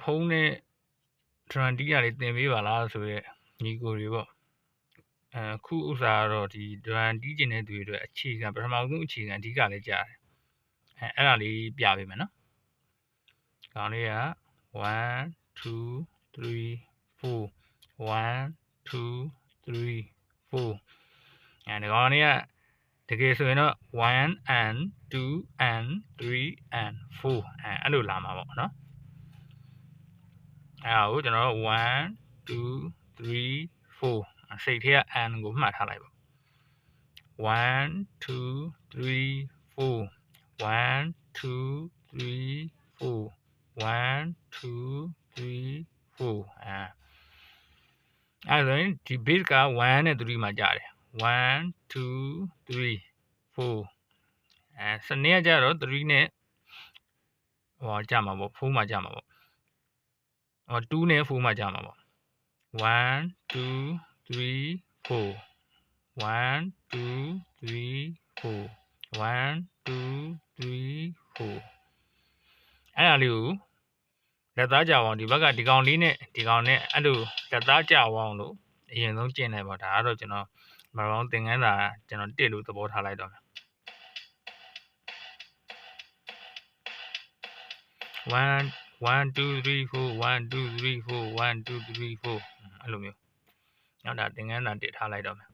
ဖုန်းနဲ့ drum တီးရလေးသင်ပေးပါလားဆိုရဲညီကိုတွေပေါ့ခုဥစ္စာကတော့ဒီ drum တီးကျင်တဲ့သူတွေအတွက်အခြေခံပထမဆုံးအခြေခံအဓိကလည်းကြားတယ်အဲ့ဒါလေးပြပေးမယ်နော်ကောင်လေးက1 2 3 4 1 2 3 4ဒီကောင်လေးကတကယ်ဆိုရင်တော့1 and 2 and 3 and 4အဲ့လိုလာမှာပေါ့နော်အဲ့ဒါကိုကျွန်တော်တို့1 2 3 4စိတ်ထဲက and ကိုမှတ်ထားလိုက်ပေါ့1 2 3 4 1 2 3 4 1 2 3 4အဲ့ဒါဆိုရင်ဒီ base က1နဲ့3မှာကြာတယ်1 2 3 4စနေကကြတော့3နဲ့ဟောကြာမှာပေါ့4မှာကြာမှာပေါ့2နဲ့4မှာကြာမှာပေါ့1 2 3 4 1 2 3 4 1 2 3 4အဲ့ဒါလေးကိုလက်သားကြအောင်ဒီဘက်ကဒီကောင်လေးနဲ့ဒီကောင်နဲ့အဲ့လိုလက်သားကြအောင်လို့အရင်ဆုံးကျင့်လိုက်ပါဒါကတော့ကျွန်တော်မရောသင်ခန်းစာကျွန်တော်တစ်လို့သဘောထားလိုက်တော့မယ်1 1 2 3 4 1 2 3 4 1 2 3 4အဲ့လိုမျိုးနောက်ဒါသင်ခန်းစာတစ်ထားလိုက်တော့မယ်